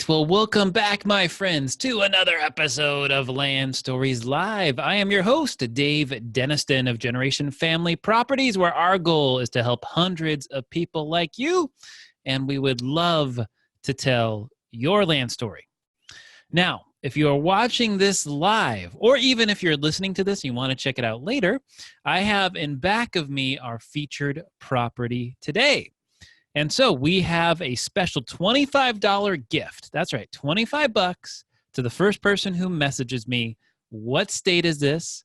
right. Well, welcome back, my friends, to another episode of Land Stories Live. I am your host, Dave Deniston of Generation Family Properties, where our goal is to help hundreds of people like you, and we would love to tell your land story. Now, if you are watching this live, or even if you're listening to this and you want to check it out later, I have in back of me our featured property today. And so we have a special $25 gift. That's right, 25 bucks to the first person who messages me, what state is this,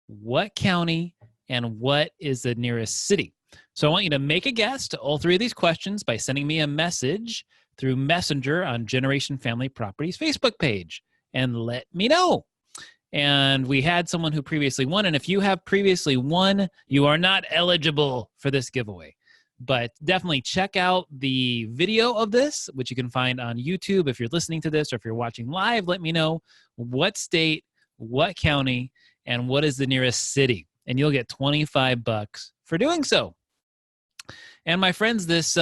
what county, and what is the nearest city? So I want you to make a guess to all three of these questions by sending me a message through Messenger on Generation Family Properties Facebook page and let me know. And we had someone who previously won, and if you have previously won, you are not eligible for this giveaway. But definitely check out the video of this, which you can find on YouTube. If you're listening to this or if you're watching live, let me know what state, what county, and what is the nearest city. And you'll get 25 bucks for doing so. And my friends, this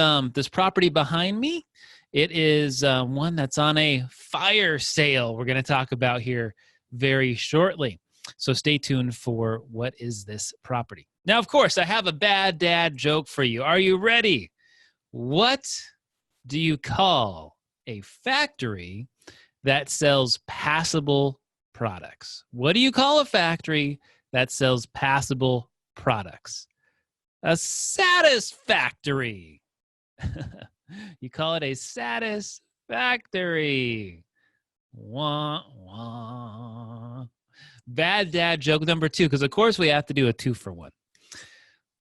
property behind me, it is one that's on a fire sale we're going to talk about here very shortly. So stay tuned for what is this property. Now, of course, I have a bad dad joke for you. Are you ready? What do you call a factory that sells passable products? What do you call a factory that sells passable products? A satisfactory. You call it a satisfactory. Wah, wah. Bad dad joke number 2, because of course we have to do a 2-for-1.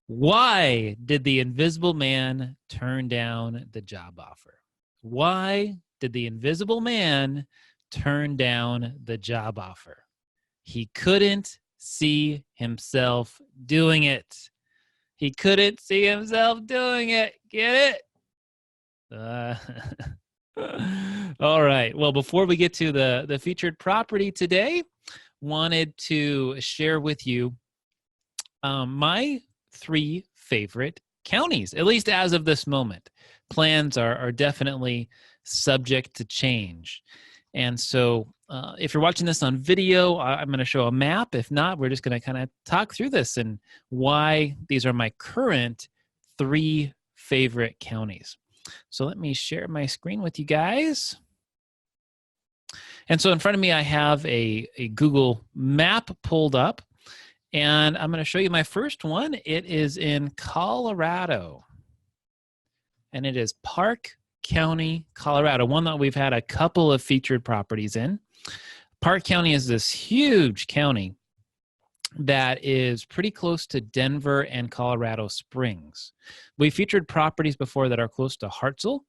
Why did the Invisible Man turn down the job offer? Why did the Invisible Man turn down the job offer? He couldn't see himself doing it. He couldn't see himself doing it. Get it? All right. Well, before we get to the featured property today, wanted to share with you my 3 favorite counties, at least as of this moment. Plans are definitely subject to change. And so if you're watching this on video, I'm going to show a map. If not, we're just going to kind of talk through this and why these are my current 3 favorite counties. So let me share my screen with you guys. And so in front of me, I have a Google map pulled up, and I'm going to show you my first one. It is in Colorado, and it is Park County, Colorado, one that we've had a couple of featured properties in. Park County is this huge county that is pretty close to Denver and Colorado Springs. We featured properties before that are close to Hartselle,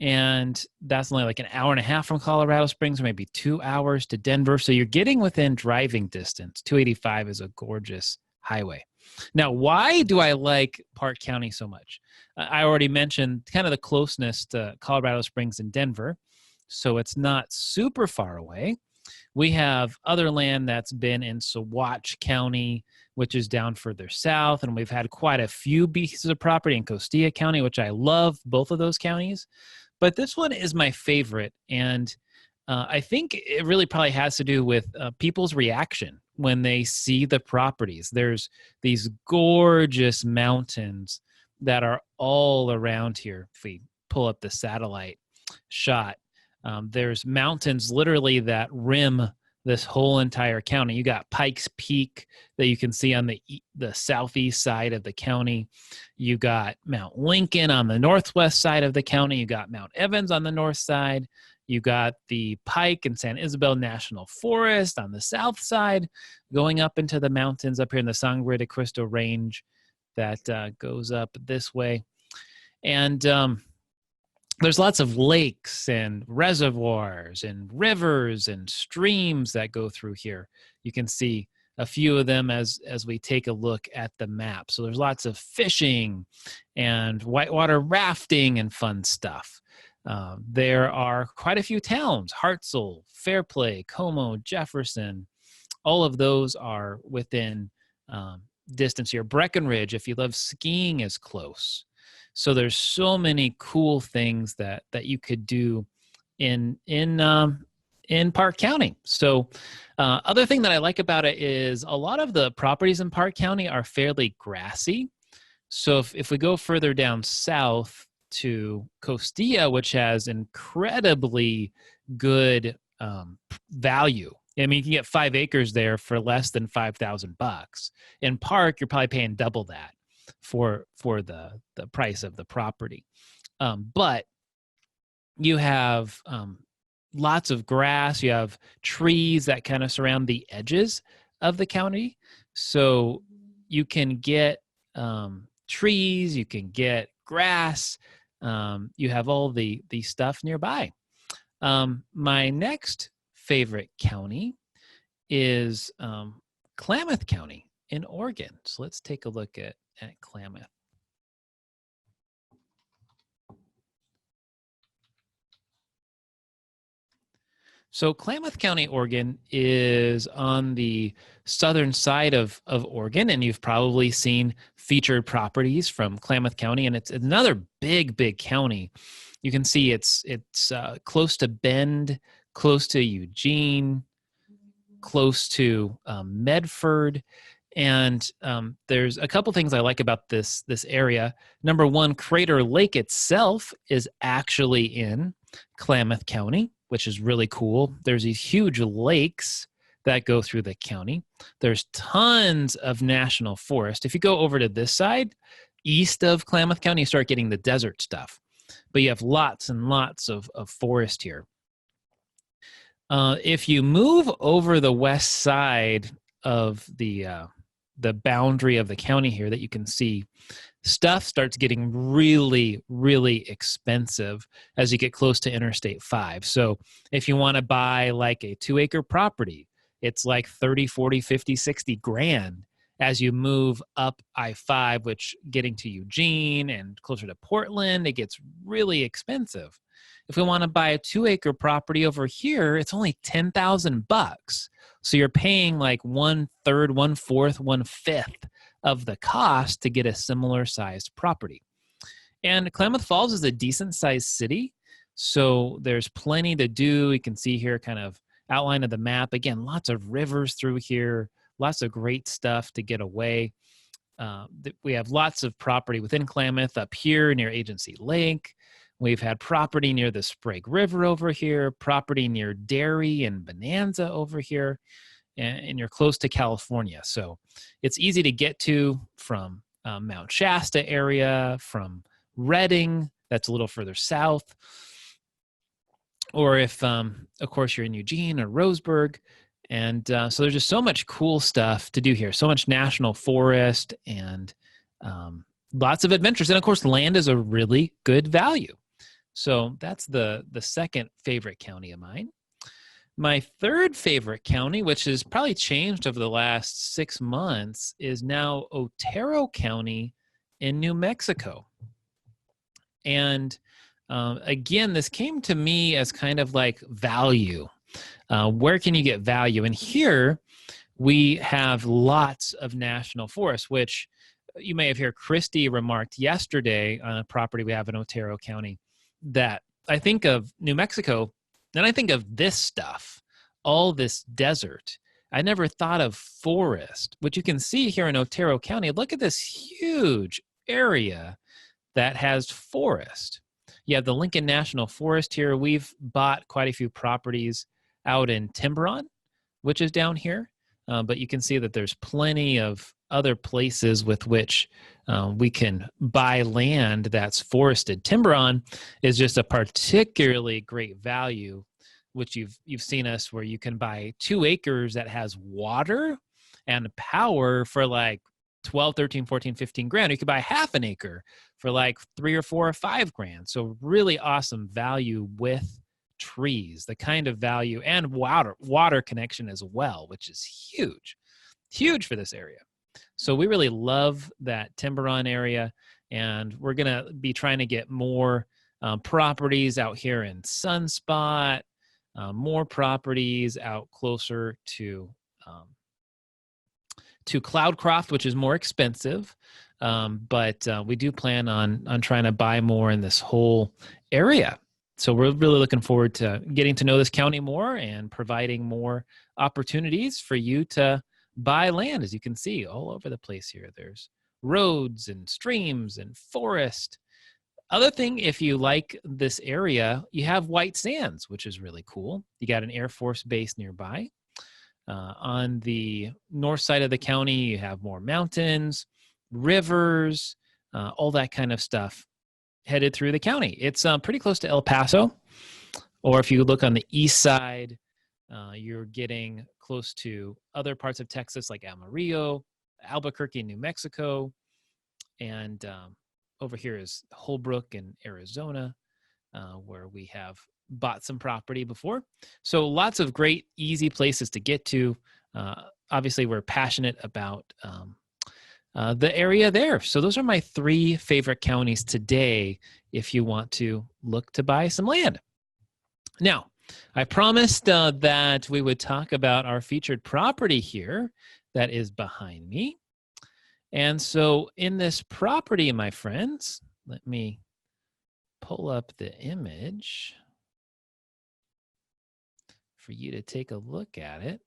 and that's only like an hour and a half from Colorado Springs, or maybe 2 hours to Denver. So you're getting within driving distance. 285 is a gorgeous highway. Now, why do I like Park County so much? I already mentioned kind of the closeness to Colorado Springs and Denver, so it's not super far away. We have other land that's been in Saguache County, which is down further south, and we've had quite a few pieces of property in Costilla County, which I love, both of those counties. But this one is my favorite, and I think it really probably has to do with people's reaction when they see the properties. There's these gorgeous mountains that are all around here. If we pull up the satellite shot, there's mountains literally that rim this whole entire county. You got Pikes Peak that you can see on the southeast side of the county. You got Mount Lincoln on the northwest side of the county. You got Mount Evans on the north side. You got the Pike and San Isabel National Forest on the south side, going up into the mountains up here in the Sangre de Cristo Range that goes up this way. And there's lots of lakes and reservoirs and rivers and streams that go through here. You can see a few of them as we take a look at the map. So there's lots of fishing and whitewater rafting and fun stuff. There are quite a few towns: Hartselle, Fairplay, Como, Jefferson. All of those are within distance here. Breckenridge, if you love skiing, is close. So there's so many cool things that you could do in Park County. So, other thing that I like about it is a lot of the properties in Park County are fairly grassy. So if we go further down south to Costilla, which has incredibly good value. I mean, you can get 5 acres there for less than $5,000. In Park, you're probably paying double that for the price of the property. But you have lots of grass. You have trees that kind of surround the edges of the county, so you can get trees, you can get grass, you have all the stuff nearby. My next favorite county is Klamath County in Oregon. So let's take a look at Klamath. So Klamath County, Oregon is on the southern side of Oregon, and you've probably seen featured properties from Klamath County, and it's another big county. You can see it's close to Bend, close to Eugene, close to Medford, and there's a couple things I like about this area. Number one, Crater Lake itself is actually in Klamath County, which is really cool. There's these huge lakes that go through the county. There's tons of national forest. If you go over to this side, east of Klamath County, you start getting the desert stuff. But you have lots and lots of forest here. If you move over the west side of the boundary of the county here that you can see, stuff starts getting really expensive as you get close to Interstate 5. So if you want to buy like a 2-acre property, it's like 30, 40, 50, 60 grand. As you move up I-5, which getting to Eugene and closer to Portland, it gets really expensive. If we want to buy a 2-acre property over here, it's only $10,000. So you're paying like 1/3, 1/4, 1/5 of the cost to get a similar sized property. And Klamath Falls is a decent sized city, so there's plenty to do. You can see here kind of outline of the map. Again, lots of rivers through here, lots of great stuff to get away. We have lots of property within Klamath up here near Agency Lake. We've had property near the Sprague River over here, property near Dairy and Bonanza over here, and you're close to California. So it's easy to get to from Mount Shasta area, from Redding, that's a little further south. Or if, of course, you're in Eugene or Roseburg. And so there's just so much cool stuff to do here, so much national forest and lots of adventures. And of course, land is a really good value. So that's the second favorite county of mine. My third favorite county, which has probably changed over the last 6 months, is now Otero County in New Mexico. And again, this came to me as kind of like value. Where can you get value? And here we have lots of national forests, which you may have heard Christy remarked yesterday on a property we have in Otero County, that I think of New Mexico, and I think of this stuff, all this desert. I never thought of forest, which you can see here in Otero County. Look at this huge area that has forest. You have the Lincoln National Forest here. We've bought quite a few properties out in Tiburon, which is down here. But you can see that there's plenty of other places with which we can buy land that's forested. Tiburon is just a particularly great value, which you've seen us where you can buy 2 acres that has water and power for like 12, 13, 14, 15 grand. You could buy half an acre for like 3 or 4 or 5 grand. So really awesome value with trees, the kind of value, and water connection as well, which is huge for this area. So we really love that Tiburon area, and we're going to be trying to get more properties out here in Sunspot, more properties out closer to Cloudcroft, which is more expensive, but we do plan on trying to buy more in this whole area. So we're really looking forward to getting to know this county more and providing more opportunities for you to buy land. As you can see all over the place here, there's roads and streams and forest. Other thing, if you like this area, you have White Sands, which is really cool. You got an Air Force base nearby. On the north side of the county, you have more mountains, rivers, all that kind of stuff headed through the county. It's pretty close to El Paso. Or if you look on the east side, you're getting close to other parts of Texas like Amarillo, Albuquerque, New Mexico, and over here is Holbrook in Arizona, where we have bought some property before. So lots of great, easy places to get to. Obviously, we're passionate about the area there. So those are my 3 favorite counties today if you want to look to buy some land. Now, I promised that we would talk about our featured property here that is behind me. And so in this property, my friends, let me pull up the image for you to take a look at it.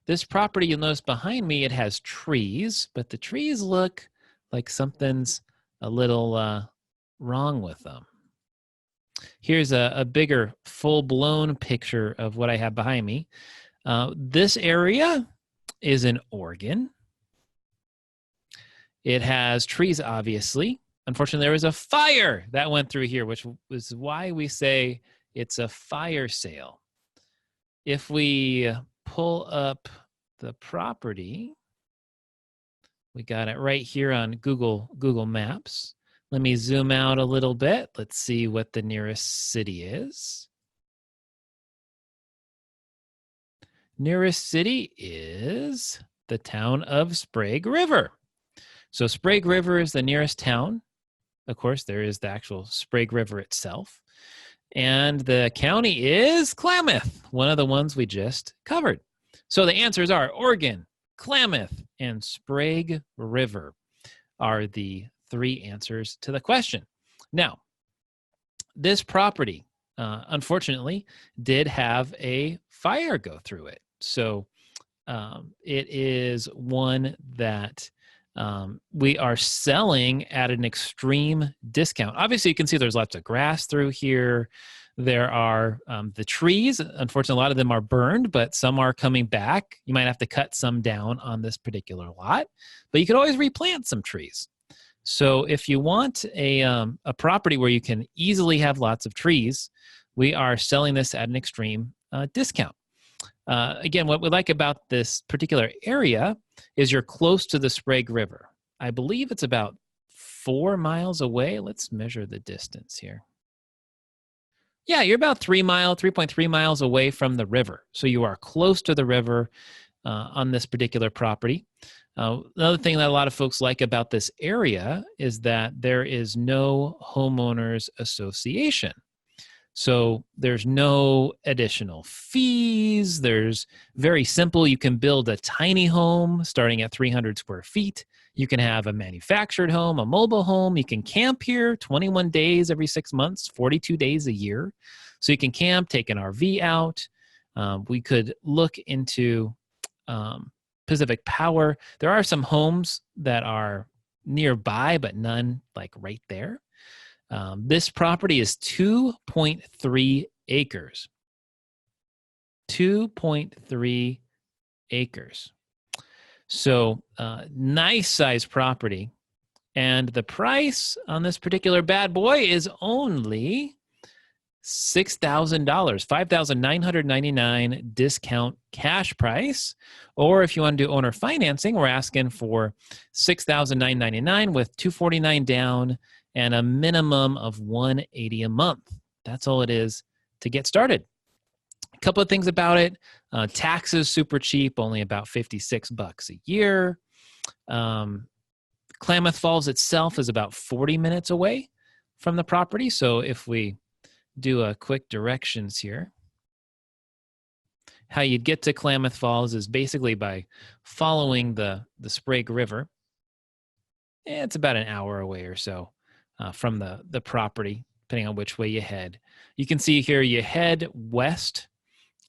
This property, you'll notice behind me, it has trees, but the trees look like something's a little wrong with them. Here's a bigger, full-blown picture of what I have behind me. This area is in Oregon. It has trees, obviously. Unfortunately, there was a fire that went through here, which is why we say it's a fire sale. If we pull up the property, we got it right here on Google Maps. Let me zoom out a little bit. Let's see what the nearest city is. Nearest city is the town of Sprague River. So Sprague River is the nearest town. Of course, there is the actual Sprague River itself. And the county is Klamath, one of the ones we just covered. So the answers are Oregon, Klamath, and Sprague River are the 3 answers to the question. Now, this property, unfortunately, did have a fire go through it. So it is one that we are selling at an extreme discount. Obviously, you can see there's lots of grass through here. There are the trees. Unfortunately, a lot of them are burned, but some are coming back. You might have to cut some down on this particular lot, but you could always replant some trees. So if you want a property where you can easily have lots of trees, we are selling this at an extreme discount. Again, what we like about this particular area is you're close to the Sprague River. I believe it's about 4 miles away. Let's measure the distance here. Yeah, you're about 3.3 miles away from the river. So you are close to the river on this particular property. Another thing that a lot of folks like about this area is that there is no homeowners association. So there's no additional fees. There's very simple. You can build a tiny home starting at 300 square feet. You can have a manufactured home, a mobile home. You can camp here 21 days every 6 months, 42 days a year. So you can camp, take an RV out. We could look into Pacific Power. There are some homes that are nearby, but none like right there. This property is 2.3 acres. 2.3 acres. So nice size property. And the price on this particular bad boy is only $6,000, $5,999 discount cash price. Or if you want to do owner financing, we're asking for $6,999 with $249 down and a minimum of $180 a month. That's all it is to get started. A couple of things about it. Taxes super cheap, only about $56 a year. Klamath Falls itself is about 40 minutes away from the property. So if we do a quick directions here, how you'd get to Klamath Falls is basically by following the Sprague River. It's about an hour away or so from the property, depending on which way you head. You can see here you head west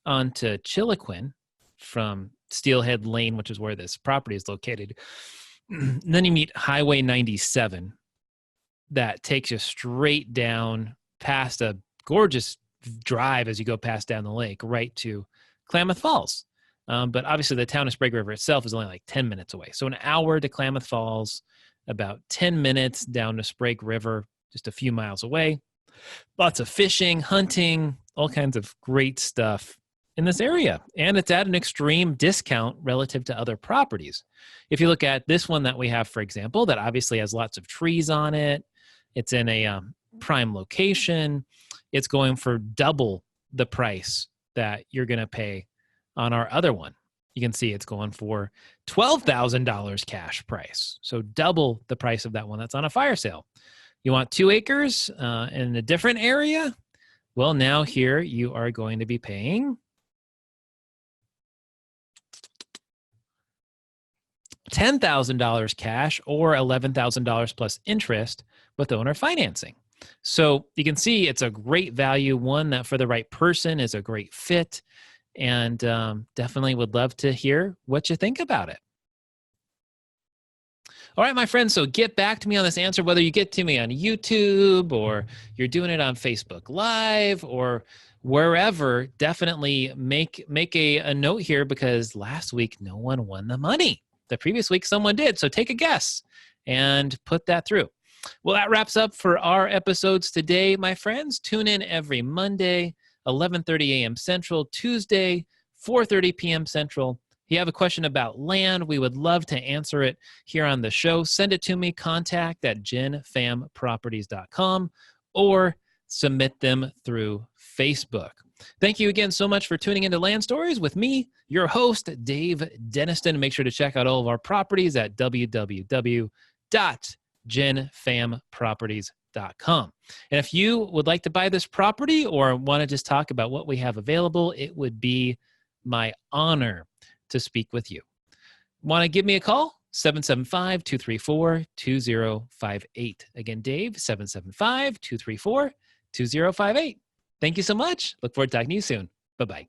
onto Chiloquin from Steelhead Lane, which is where this property is located. And then you meet Highway 97 that takes you straight down past a gorgeous drive as you go past down the lake right to Klamath Falls. But obviously the town of Sprague River itself is only like 10 minutes away. So an hour to Klamath Falls, about 10 minutes down to Sprague River, just a few miles away. Lots of fishing, hunting, all kinds of great stuff in this area. And it's at an extreme discount relative to other properties. If you look at this one that we have, for example, that obviously has lots of trees on it, it's in a prime location, it's going for double the price that you're going to pay on our other one. You can see it's going for $12,000 cash price. So double the price of that one that's on a fire sale. You want 2 acres in a different area? Well, now here you are going to be paying $10,000 cash or $11,000 plus interest with owner financing. So you can see it's a great value, one that for the right person is a great fit, and definitely would love to hear what you think about it. All right, my friends, so get back to me on this answer, whether you get to me on YouTube or you're doing it on Facebook Live or wherever. Definitely make a note here, because last week no one won the money. The previous week someone did, so take a guess and put that through. Well, that wraps up for our episodes today, my friends. Tune in every Monday, 11:30 a.m. Central, Tuesday, 4:30 p.m. Central. If you have a question about land, we would love to answer it here on the show. Send it to me, contact@genfamproperties.com, or submit them through Facebook. Thank you again so much for tuning into Land Stories with me, your host, Dave Denniston. Make sure to check out all of our properties at www.genfamproperties.com. And if you would like to buy this property or want to just talk about what we have available, it would be my honor to speak with you. Want to give me a call? 775-234-2058. Again, Dave, 775-234-2058. Thank you so much. Look forward to talking to you soon. Bye-bye.